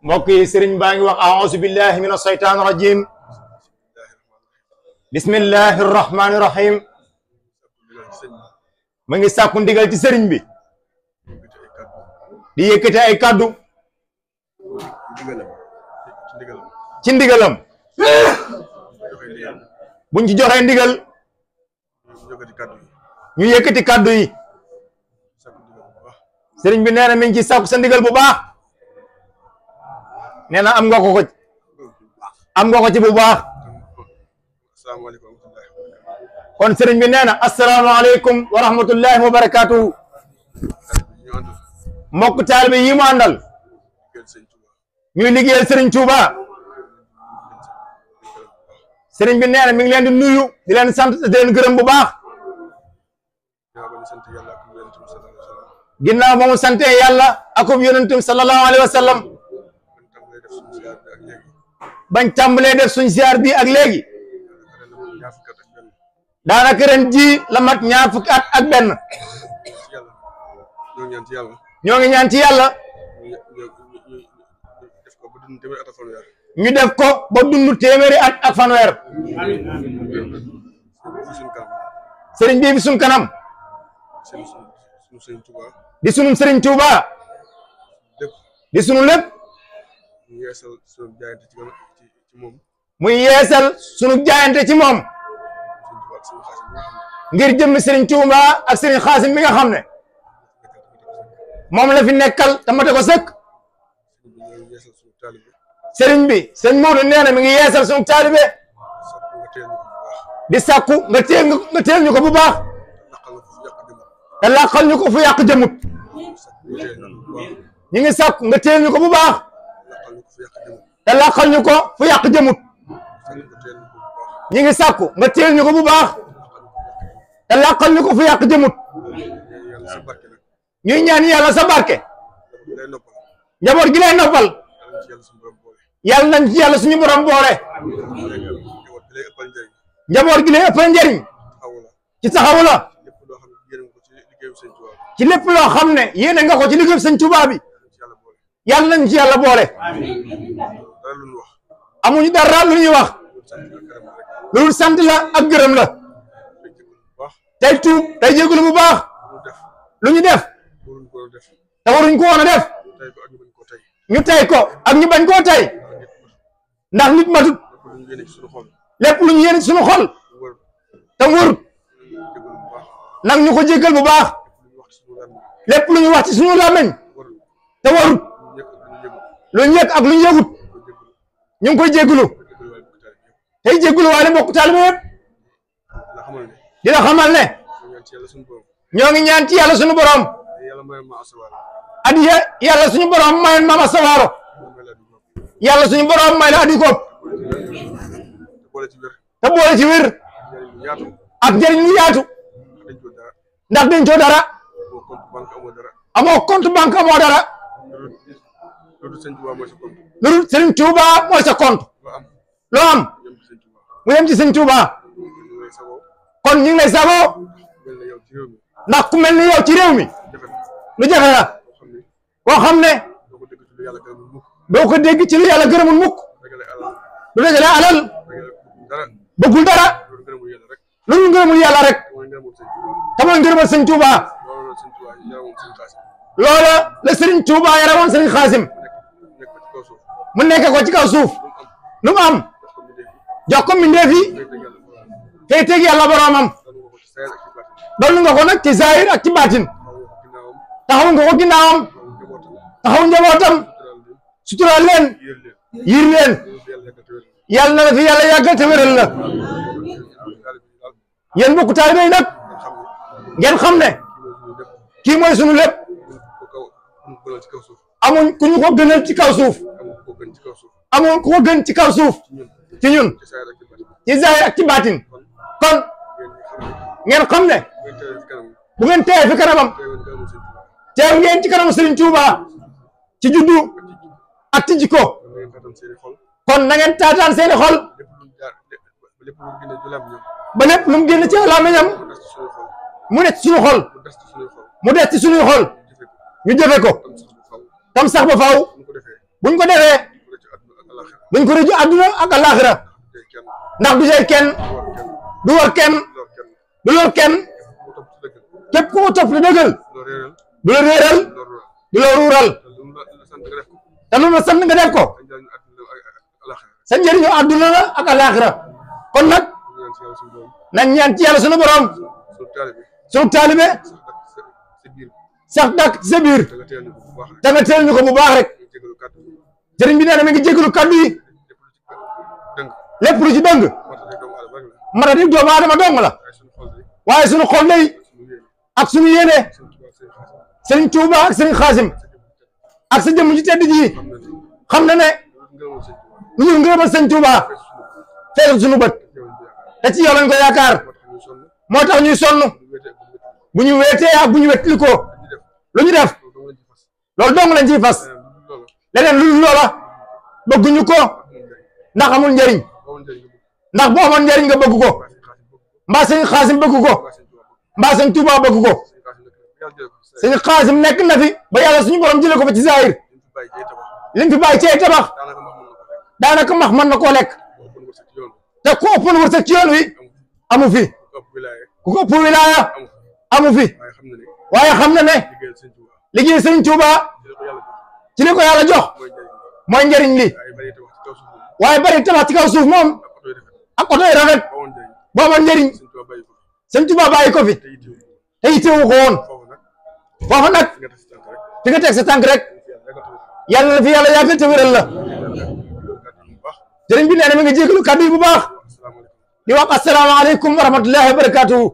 mbokk yi sëriñ baa ngi wax a'uuzu billahi min ashaytaani rajim bismillahi rahmaani rahim ma ngi sàkku ndigal ci sëriñ bi di yëkkati ay kaddu ci ndigalam buñ ci joxee ndigal ñu yëkkati kaddu yi sëriñ bi nee na mi ngi ci sàkku sa ndigal bu baax nee na am nga ko ci bu baax kon sëriñ bi nee na asalaamaaleykum wa rahmatullahi wa barakaatuhu mbokk taalibe yi mu àndal ñuy liggéeyal sëriñ Touba sëriñ bi nee na mi ngi leen di nuyu di leen sant di leen gërëm bu baax ginnaaw ba mu sante yàlla akub yonentum sallallahu alayhi wa sallam bañ tàmbalee def suñ ziar bi ak léegi daanaka ren ji la mat ñaar fukki at ak benn ñoo ngi ñaan ci yàlla ñu def ko ba dund téeméeri at ak fanweer sëriñ bi suñ kanam di sunu sëriñ Touba di sunu lépp muy yeesal sunu jaayante ci moom ngir jëmmi sëriñ Touba ak sëriñ Xaasim mi nga xam ne moom la fi nekkal te mate ko sëkk sëriñ bi sëñ Maodo nee na mi ngi yeesal sunu taalibe di sàkku nga teel ñu ko bu baax te làqal ñu ko fu yàq jëmut ñu ngi sàkku nga teel ñu ko bu baax te làqal ñu ko fu yàq jëmut ñu ngi sàkku nga teel ñu ko bu baax te làqal ñu ko fu yàq jëmut ñuy ñaan yàlla sa barke njaboot gi lay noppal yàlla nañ ci yàlla suñu borom boole njaboot gi lay ëppal njëriñ ci taxawu la ci lépp loo xam ne yéene nga ko ci liggéey sëñ Touba bi yàlla nañ ci yàlla boole amuñu dara lu ñuy wax loolu sant la ak gërëm la tey tuub tey jégalu bu baax lu ñu def te waruñ ko woon a def ñu tay ko ak ñu bañ koo tay ndax nit matut lépp lu ñu yéene ci suñu xol te wër nag ñu ko jéggal bu baax lépp lu ñu wax ci suñu làmmiñ te warut lu ñu yëg ak lu ñu yëgut ñu ngi koy jéggalu tey jéggalu waale mbokk taalibe yëpp dina xamal ne ñoo ngi ñaan ci yàlla suñu borom adiya yàlla suñu borom mayoon Mama Sawaaro yàlla suñu borom may la adi ko te boole ci wér ak njëriñ lu yaatu ndax dencoo dara amoo compte banque amoo dara lu dul Sëriñ Tuuba mooy sa compte loo am mu yem ci Sëriñ Tuuba kon ñu ngi lay sagoo ndax ku mel ni yow ci réew mi lu jafe la koo xam ne doo ko dégg ci lu yàlla gërëmul mukk du dajale alal bëggul dara lu ñu ngërëmul yàlla rek te mooy ngërëmal Sëriñ Tuuba loola la Sëriñ Tuuba yaramoon Sëriñ Xaasim mu nekk ko ci kaw suuf lu mu am jox ko mbindeef yi tey teg yàlla boromam doon nga ko nag ci zahir ak ci baatin taxaw nga ko ginnaawam taxaw njabootam suturaal leen yiir leen yàlla na la fi yàlla yàggal te wéral la yéen mbokku taalibe yi nag ngeen xam ne kii mooy sunu lépp amuñ ku ñu ko gënal ci kaw suuf amuñ ku ko gën ci kaw suuf ci ñun ci zahir ak ci baatin kon ngeen xam ne bu ngeen teewee fi kanamam teew ngeen ci kanam Sëriñ Tuuba ci juddu ak ci jikko kon na ngeen taataan seeni xol ba lépp lu mu génn ci làmmiñam mu des ci suñu xol mu des ci suñuy xol ñu jëfe ko tam sax ba faaw buñ ko defee buñ ko rëccu àdduna ak àllaaxira ndax du jey kenn du war kenn du lor kenn képp ku ko topp te dëggal du la réeral du la ruural te lu la sant nga def ko sa njëriñu àdduna la ak àllaaxira kon nag nañ ñaan ci yàlla sunu borom sunu taalibe sax dàkk ci sa biir te nga teel ñu ko bu baax rek sëriñ bi nee na mi ngi jégalu kaddu yi lépp lu ci dëng mata di doomu aadama dong la waaye sunu xol day ak sunu yéene Sëriñ Tuuba ak Sëriñ Xaasim ak sa jëmm ci tedd ji xam na ne lu ñu ngërëmal Sëriñ Tuuba feesal sunu bët te ci yow lañ ko yaakaar moo tax ñuy sonn bu ñu weetee ak bu ñu wetli ko lu ñu def loolu dong lañ ciy fas leneen lu dul loola bëgguñu ko ndax amul njëriñ ndax boo amoon njëriñ nga bëgg ko mbaa Sëriñ Xaasim bëgg ko mbaa Sëriñ Tuuba bëgg ko Sëriñ Xaasim nekk na fi ba yàlla suñu borom jëlee ko fa ci zahir lim fi bàyyi ci ay tabax daanaka max mën na koo lekk te ku ëppoon wërsëg ci yoon wi amu fi ku ko ëpp wilaaya amu fi waaye xam na ne liggéey Sëriñ Tuuba ci li ko yàlla jox mooy njëriñ li waaye bari tabax ci kaw suuf moom ak oto yi rafet boo amoon njëriñ Sëriñ Tuuba bàyyi ko fi te yittewu ko woon foofu nag fi nga teg sa tànk rek yàlla na fi yàlla yàggal te wéral la sëriñ bi nee na mi ngi jégalu kàddu yi bu baax di wax asalaamaaleykum wa rahmatullahi wa barakatuhu